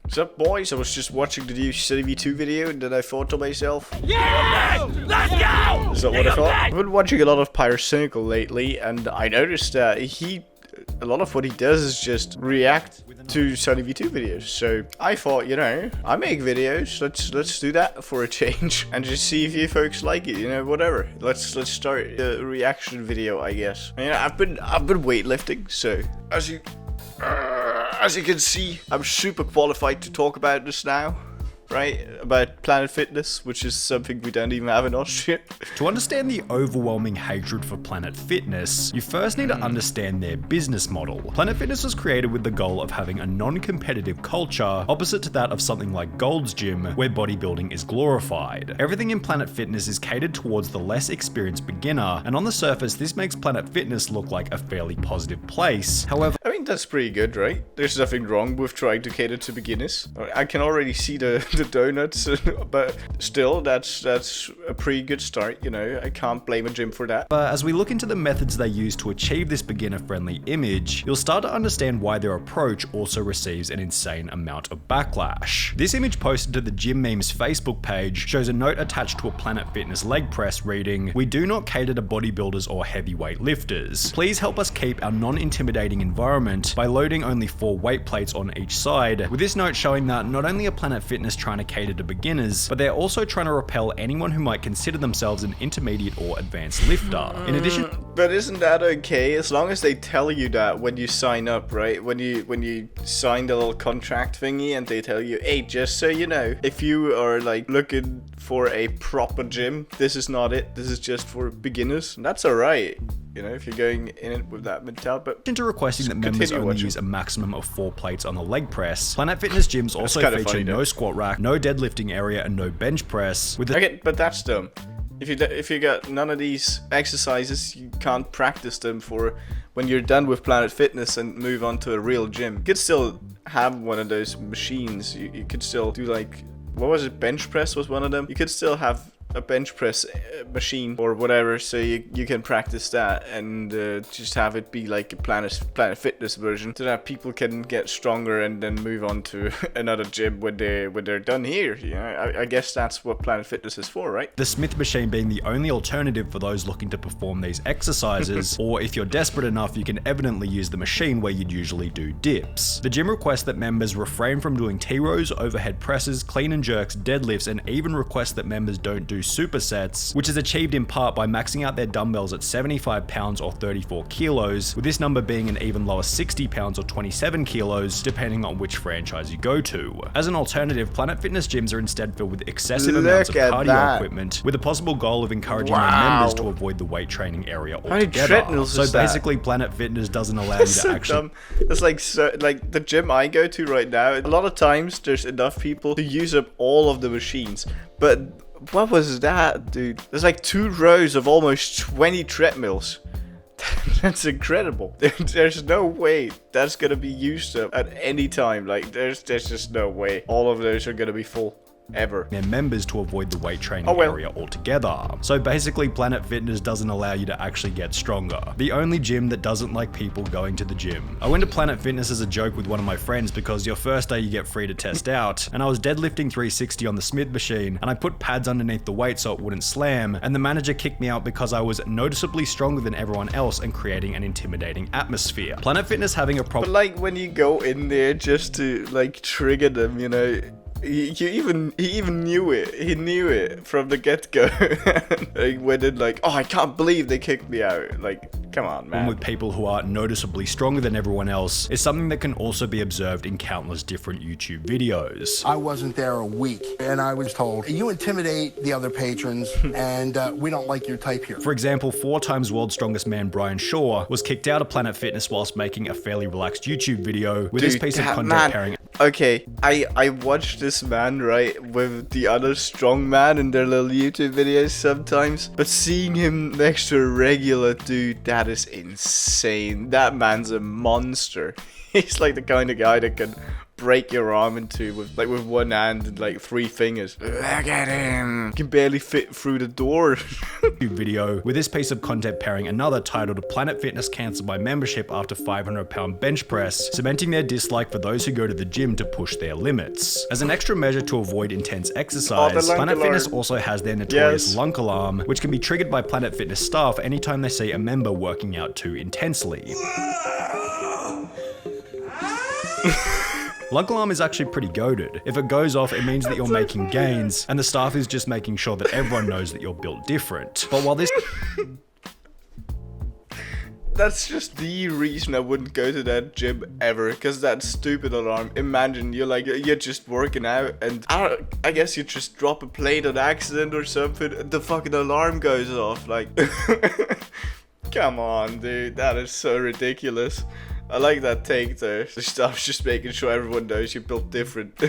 What's up, boys? I was just watching the new City V2 video and then I thought to myself, Yeah! Let's go! is that what I thought? I've been watching a lot of Pyrocynical lately and I noticed that a lot of what he does is just react to Sunny V2 videos. So I thought, you know, I make videos. Let's do that for a change and just see if you folks like it. You know, whatever. Let's start a reaction video, I guess. I mean, I've been weightlifting, so as you can see, I'm super qualified to talk about this now. Right? About Planet Fitness, which is something we don't even have in Austria. To understand the overwhelming hatred for Planet Fitness, you first need to understand their business model. Planet Fitness was created with the goal of having a non-competitive culture, opposite to that of something like Gold's Gym, where bodybuilding is glorified. Everything in Planet Fitness is catered towards the less experienced beginner, and on the surface, this makes Planet Fitness look like a fairly positive place. However, I mean, that's pretty good, right? There's nothing wrong with trying to cater to beginners. I can already see the donuts, but still, that's a pretty good start, you know. I can't blame a gym for that. But as we look into the methods they use to achieve this beginner-friendly image, you'll start to understand why their approach also receives an insane amount of backlash. This image posted to the Gym Memes Facebook page shows a note attached to a Planet Fitness leg press reading, "We do not cater to bodybuilders or heavyweight lifters. Please help us keep our non-intimidating environment by loading only 4 weight plates on each side," with this note showing that not only are Planet Fitness trying to cater to beginners, but they're also trying to repel anyone who might consider themselves an intermediate or advanced lifter. In addition, but isn't that okay? As long as they tell you that when you sign up, right? When you sign the little contract thingy and they tell you, hey, just so you know, if you are like looking for a proper gym, this is not it. This is just for beginners. That's alright. You know, if you're going in it with that mentality, but into requesting that members only use a maximum of 4 plates on the leg press, Planet Fitness gyms also feature no squat rack, no deadlifting area, and no bench press. Okay, but that's dumb. If you got none of these exercises, you can't practice them for when you're done with Planet Fitness and move on to a real gym. You could still have one of those machines. You could still do like, what was it? Bench press was one of them. You could still have a bench press machine or whatever, so you can practice that and just have it be like a Planet Fitness version, so that people can get stronger and then move on to another gym when they're done here. You know, I guess that's what Planet Fitness is for, right? The Smith machine being the only alternative for those looking to perform these exercises, or if you're desperate enough, you can evidently use the machine where you'd usually do dips. The gym requests that members refrain from doing T-rows, overhead presses, clean and jerks, deadlifts, and even requests that members don't do supersets, which is achieved in part by maxing out their dumbbells at 75 pounds or 34 kilos, with this number being an even lower 60 pounds or 27 kilos, depending on which franchise you go to. As an alternative, Planet Fitness gyms are instead filled with excessive amounts of cardio equipment, with a possible goal of encouraging their members to avoid the weight training area altogether. So basically, Planet Fitness doesn't allow you to actually... It's like the gym I go to right now, a lot of times there's enough people to use up all of the machines, but what was that, dude? There's like 2 rows of almost 20 treadmills. That's incredible. There's no way that's gonna be used up at any time. Like, there's just no way all of those are gonna be full. Ever. Their members to avoid the weight training area altogether. So basically, Planet Fitness doesn't allow you to actually get stronger. The only gym that doesn't like people going to the gym. I went to Planet Fitness as a joke with one of my friends because your first day you get free to test out, and I was deadlifting 360 on the Smith machine, and I put pads underneath the weight so it wouldn't slam, and the manager kicked me out because I was noticeably stronger than everyone else and creating an intimidating atmosphere. Planet Fitness having a problem. But like when you go in there just to like trigger them, you know, he even knew it. He knew it from the get-go. He went in like, oh, I can't believe they kicked me out. Like, come on, man. With people who are noticeably stronger than everyone else is something that can also be observed in countless different YouTube videos. I wasn't there a week, and I was told, you intimidate the other patrons, and we don't like your type here. For example, 4 times world's strongest man Brian Shaw was kicked out of Planet Fitness whilst making a fairly relaxed YouTube video with this piece of content pairing. Okay, I watch this man, right, with the other strong man in their little YouTube videos sometimes, but seeing him next to a regular dude, that is insane. That man's a monster. He's like the kind of guy that can break your arm in two with one hand and like 3 fingers. Look at him. You can barely fit through the door. Video with this piece of content pairing another titled Planet Fitness cancelled my membership after 500-pound bench press, cementing their dislike for those who go to the gym to push their limits. As an extra measure to avoid intense exercise, Planet Fitness also has their notorious lunk alarm, which can be triggered by Planet Fitness staff anytime they see a member working out too intensely. Lunk alarm is actually pretty goated. If it goes off, it means that you're making gains, and the staff is just making sure that everyone knows that you're built different. But while this... That's just the reason I wouldn't go to that gym ever, because that stupid alarm. Imagine you're just working out and I guess you just drop a plate on accident or something and the fucking alarm goes off. Like, come on, dude, that is so ridiculous. I like that take though. The stuff's just making sure everyone knows you're built different.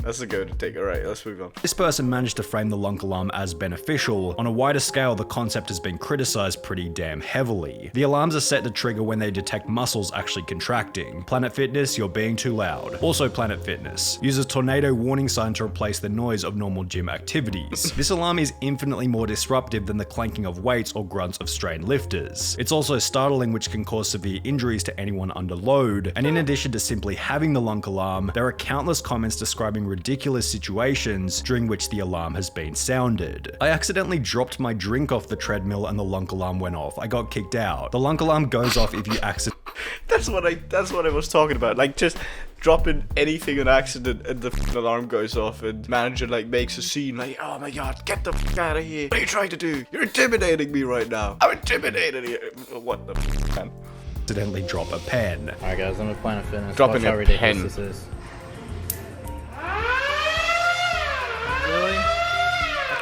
That's a go to take. Alright, let's move on. This person managed to frame the lunk alarm as beneficial. On a wider scale, the concept has been criticized pretty damn heavily. The alarms are set to trigger when they detect muscles actually contracting. Planet Fitness, you're being too loud. Also Planet Fitness uses tornado warning sign to replace the noise of normal gym activities. This alarm is infinitely more disruptive than the clanking of weights or grunts of strained lifters. It's also startling, which can cause severe injuries to anyone under load. And in addition to simply having the lunk alarm, there are countless comments describing ridiculous situations during which the alarm has been sounded. I accidentally dropped my drink off the treadmill and the lunk alarm went off. I got kicked out. The lunk alarm goes off if you accidentally... That's what I was talking about. Like, just dropping anything on accident and the alarm goes off and manager like makes a scene like, oh my god, get the out of here. What are you trying to do? You're intimidating me right now. I'm intimidated here. What the man? Accidentally drop a pen. Alright guys, I'm at Planet Fitness. Dropping Watch how a ridiculous pen. this is.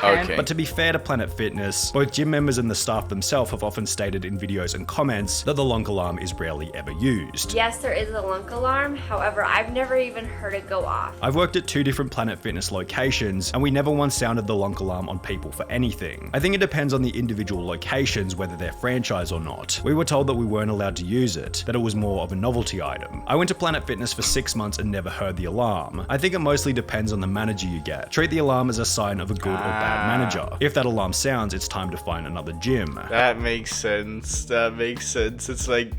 Okay. But to be fair to Planet Fitness, both gym members and the staff themselves have often stated in videos and comments that the lunk alarm is rarely ever used. Yes, there is a lunk alarm. However, I've never even heard it go off. I've worked at 2 different Planet Fitness locations, and we never once sounded the lunk alarm on people for anything. I think it depends on the individual locations, whether they're franchise or not. We were told that we weren't allowed to use it, that it was more of a novelty item. I went to Planet Fitness for 6 months and never heard the alarm. I think it mostly depends on the manager you get. Treat the alarm as a sign of a good or bad manager. If that alarm sounds, it's time to find another gym. That makes sense. That makes sense. It's like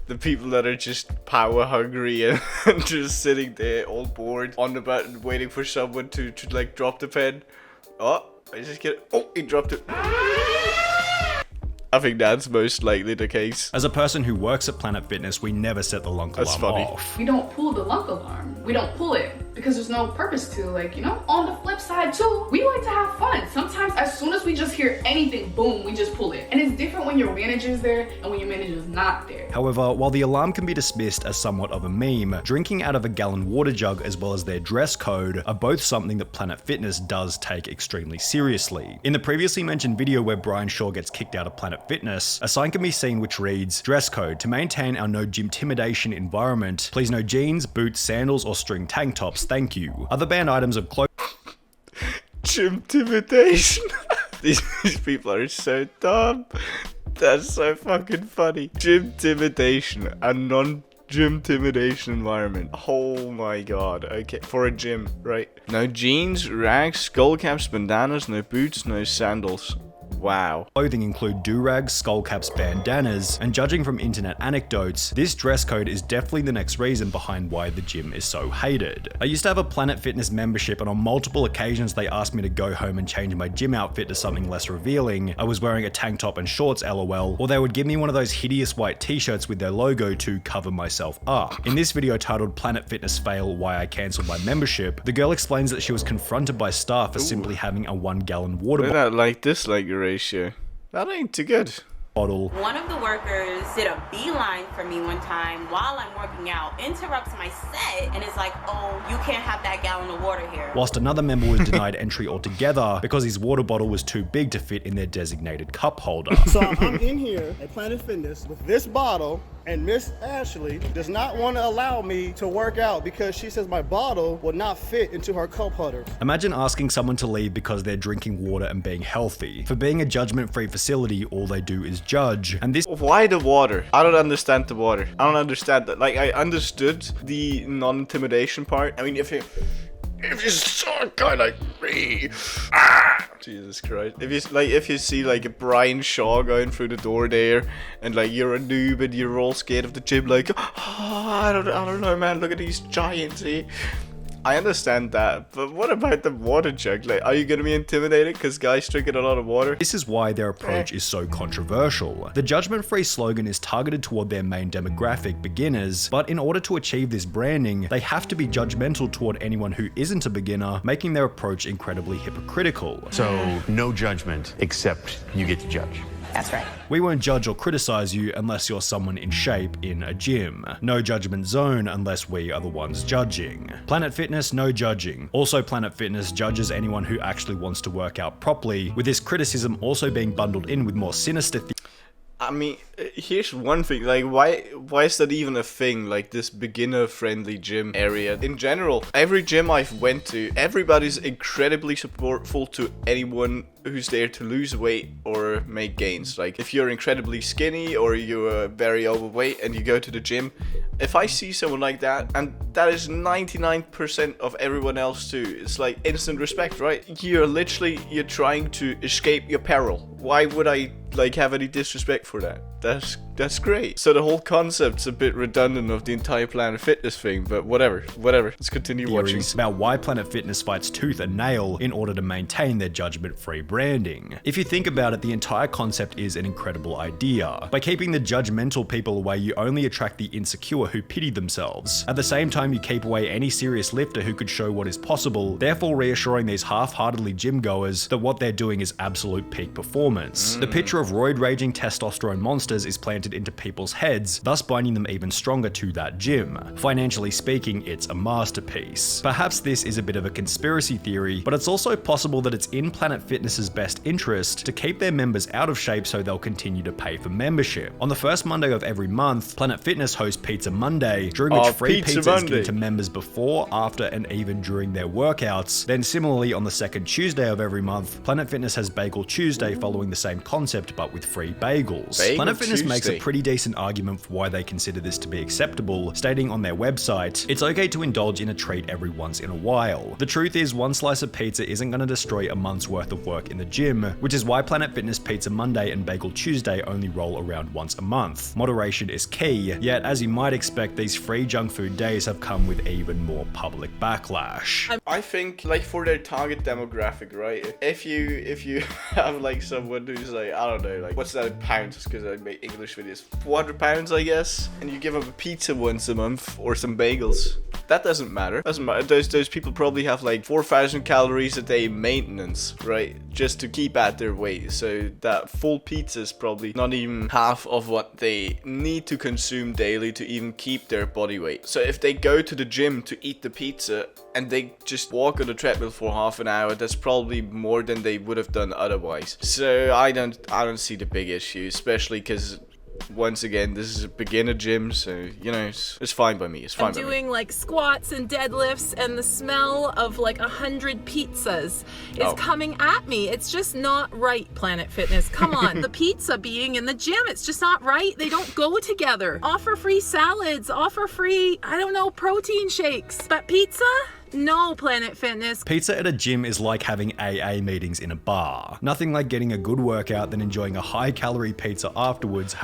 the people that are just power hungry and just sitting there all bored on the button waiting for someone to like drop the pen. Oh, I just get it. Oh, he dropped it. I think that's most likely the case. As a person who works at Planet Fitness, we never set the lunk alarm off. We don't pull the lunk alarm. We don't pull it because there's no purpose to, like, you know. On the flip side too, we like to have fun. Sometimes as soon as we just hear anything, boom, we just pull it. And it's different when your manager's there and when your manager's not there. However, while the alarm can be dismissed as somewhat of a meme, drinking out of a gallon water jug as well as their dress code are both something that Planet Fitness does take extremely seriously. In the previously mentioned video where Brian Shaw gets kicked out of Planet Fitness, a sign can be seen which reads, dress code, to maintain our no gym-timidation environment, please no jeans, boots, sandals or string tank tops, thank you. Other banned items of clothing... Gym-timidation. These people are so dumb. That's so fucking funny. Gym-timidation, a non-gym-timidation environment. Oh my god. Okay, for a gym, right? No jeans, rags, skull caps, bandanas, no boots, no sandals. Wow. Clothing include do-rags, skull caps, bandanas, and judging from internet anecdotes, this dress code is definitely the next reason behind why the gym is so hated. I used to have a Planet Fitness membership, and on multiple occasions they asked me to go home and change my gym outfit to something less revealing. I was wearing a tank top and shorts, lol, or they would give me one of those hideous white t-shirts with their logo to cover myself up. In this video titled Planet Fitness Fail Why I Cancelled My Membership, the girl explains that she was confronted by staff for simply having a 1-gallon water Look at that like-dislike ratio. That ain't too good. bottle. One of the workers did a beeline for me one time while I'm working out, interrupts my set, and is like, oh, you can't have that gallon of water here. Whilst another member was denied entry altogether because his water bottle was too big to fit in their designated cup holder. So I'm in here at Planet Fitness with this bottle And Miss Ashley does not want to allow me to work out because she says my bottle will not fit into her cup holder. Imagine asking someone to leave because they're drinking water and being healthy. For being a judgment-free facility, all they do is judge, and this— Why the water? I don't understand the water. I don't understand that. Like, I understood the non-intimidation part. I mean, if you saw a guy like me, Jesus Christ. If you see like a Brian Shaw going through the door there, and like you're a noob and you're all scared of the gym, like, I don't know, man. Look at these giants here. I understand that, but what about the water jug? Like, are you gonna be intimidated because guys drinking a lot of water? This is why their approach is so controversial. The judgment-free slogan is targeted toward their main demographic, beginners, but in order to achieve this branding, they have to be judgmental toward anyone who isn't a beginner, making their approach incredibly hypocritical. So, no judgment, except you get to judge. That's right. We won't judge or criticize you unless you're someone in shape in a gym. No judgment zone unless we are the ones judging. Planet Fitness, no judging. Also, Planet Fitness judges anyone who actually wants to work out properly, with this criticism also being bundled in with more sinister I mean, here's one thing, like, why is that even a thing, like, this beginner-friendly gym area? In general, every gym I've went to, everybody's incredibly supportful to anyone who's there to lose weight or make gains. Like, if you're incredibly skinny or you're very overweight and you go to the gym, if I see someone like that, and that is 99% of everyone else too, it's like instant respect, right? You're trying to escape your peril. Why would I like have any disrespect for that? That's great. So the whole concept's a bit redundant of the entire Planet Fitness thing, but whatever. Let's continue watching. About why Planet Fitness fights tooth and nail in order to maintain their judgment-free branding. If you think about it, the entire concept is an incredible idea. By keeping the judgmental people away, you only attract the insecure who pity themselves. At the same time, you keep away any serious lifter who could show what is possible, therefore reassuring these half-heartedly gym goers that what they're doing is absolute peak performance. The picture of roid-raging testosterone monsters is planted into people's heads, thus binding them even stronger to that gym. Financially speaking, it's a masterpiece. Perhaps this is a bit of a conspiracy theory, but it's also possible that it's in Planet Fitness's best interest to keep their members out of shape so they'll continue to pay for membership. On the first Monday of every month, Planet Fitness hosts Pizza Monday, during which free pizza is given to members before, after, and even during their workouts. Then similarly, on the second Tuesday of every month, Planet Fitness has Bagel Tuesday, following the same concept but with free bagels. Planet Fitness makes a pretty decent argument for why they consider this to be acceptable, stating on their website, it's okay to indulge in a treat every once in a while. The truth is, one slice of pizza isn't going to destroy a month's worth of work in the gym, which is why Planet Fitness Pizza Monday and Bagel Tuesday only roll around once a month. Moderation is key, yet as you might expect, these free junk food days have come with even more public backlash. I think, like, for their target demographic, right? If you have like someone who's like, I don't know, like, what's that in pounds? Because I make English videos, 400 pounds, I guess, and you give them a pizza once a month or some bagels. That doesn't matter. Those people probably have like 4,000 calories a day maintenance, right? Just to keep at their weight. So that full pizza is probably not even half of what they need to consume daily to even keep their body weight. So if they go to the gym to eat the pizza and they just walk on the treadmill for half an hour, that's probably more than they would have done otherwise. So I don't see the big issue, especially because once again, this is a beginner gym, so, you know, it's fine by me. It's fine by me. I'm doing like squats and deadlifts, and the smell of like 100 pizzas is coming at me. It's just not right, Planet Fitness. Come on. The pizza being in the gym, it's just not right. They don't go together. Offer free salads, offer free, I don't know, protein shakes. But pizza? No, Planet Fitness. Pizza at a gym is like having AA meetings in a bar. Nothing like getting a good workout than enjoying a high-calorie pizza afterwards,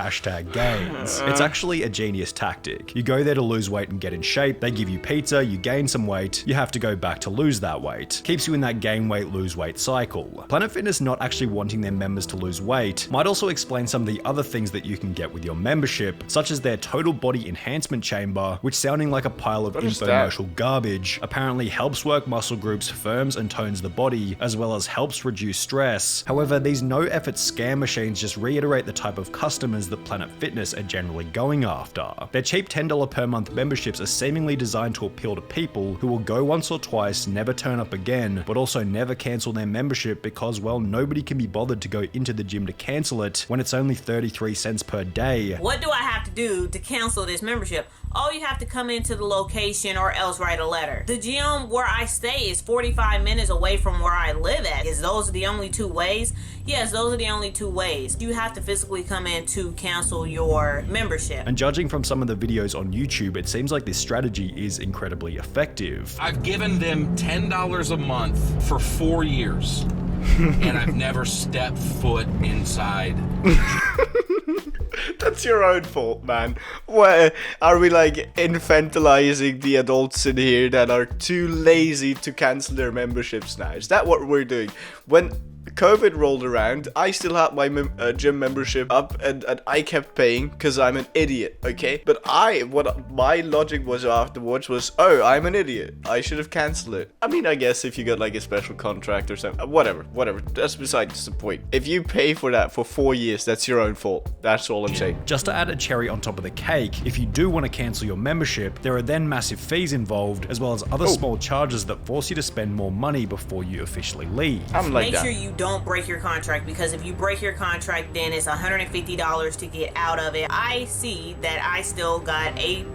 #gains. It's actually a genius tactic. You go there to lose weight and get in shape, they give you pizza, you gain some weight, you have to go back to lose that weight. Keeps you in that gain weight, lose weight cycle. Planet Fitness not actually wanting their members to lose weight might also explain some of the other things that you can get with your membership, such as their total body enhancement chamber, which sounding like a pile of infomercial garbage, apparently apparently helps work muscle groups, firms and tones the body, as well as helps reduce stress. However, these no-effort scam machines just reiterate the type of customers that Planet Fitness are generally going after. Their cheap $10 per month memberships are seemingly designed to appeal to people who will go once or twice, never turn up again, but also never cancel their membership because, well, nobody can be bothered to go into the gym to cancel it when it's only 33 cents per day. What do I have to do to cancel this membership? Oh, you have to come into the location or else write a letter. The gym where I stay is 45 minutes away from where I live at. Is those the only two ways? Yes, those are the only two ways. You have to physically come in to cancel your membership. And judging from some of the videos on YouTube, it seems like this strategy is incredibly effective. I've given them $10 a month for 4 years, and I've never stepped foot inside. That's your own fault, man. Where are we like infantilizing the adults in here that are too lazy to cancel their memberships now? Is that what we're doing? When COVID rolled around, I still had my gym membership up and I kept paying because I'm an idiot, okay? But what my logic was afterwards was, oh, I'm an idiot. I should have cancelled it. I mean, I guess if you got like a special contract or something, whatever. That's besides the point. If you pay for that for 4 years, that's your own fault. That's all I'm saying. Just to add a cherry on top of the cake, if you do want to cancel your membership, there are then massive fees involved, as well as other small charges that force you to spend more money before you officially leave. I'm like Make that. sure you don't break your contract, because if you break your contract, then it's $150 to get out of it. I see that I still got a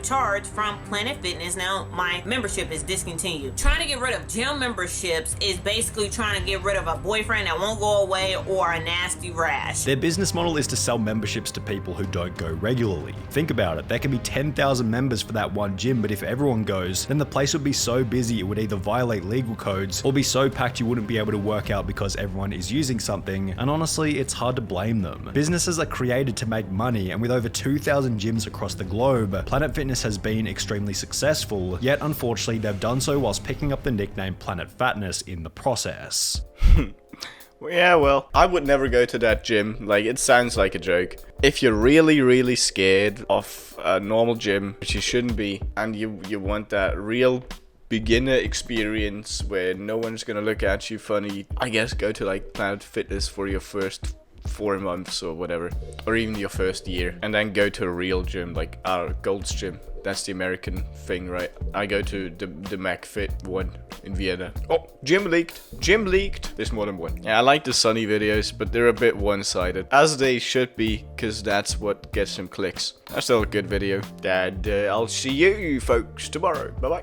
charge from Planet Fitness. Now my membership is discontinued. Trying to get rid of gym memberships is basically trying to get rid of a boyfriend that won't go away or a nasty rash. Their business model is to sell memberships to people who don't go regularly. Think about it, there can be 10,000 members for that one gym, but if everyone goes, then the place would be so busy it would either violate legal codes or be so packed you wouldn't be able to work out because everyone is using something, and honestly, it's hard to blame them. Businesses are created to make money, and with over 2,000 gyms across the globe, Planet Fitness has been extremely successful, yet unfortunately they've done so whilst picking up the nickname Planet Fatness in the process. Yeah, well, I would never go to that gym. Like, it sounds like a joke. If you're really, really scared of a normal gym, which you shouldn't be, and you want that real beginner experience where no one's gonna look at you funny, I guess go to like Planet Fitness for your first 4 months or whatever, or even your first year, and then go to a real gym like our Gold's Gym. That's the American thing, right? I go to the McFit one in Vienna. Oh, gym leaked. There's more than one. Yeah, I like the Sunny videos, but they're a bit one-sided, as they should be, because that's what gets them clicks. That's still a good video, and I'll see you folks tomorrow. Bye bye.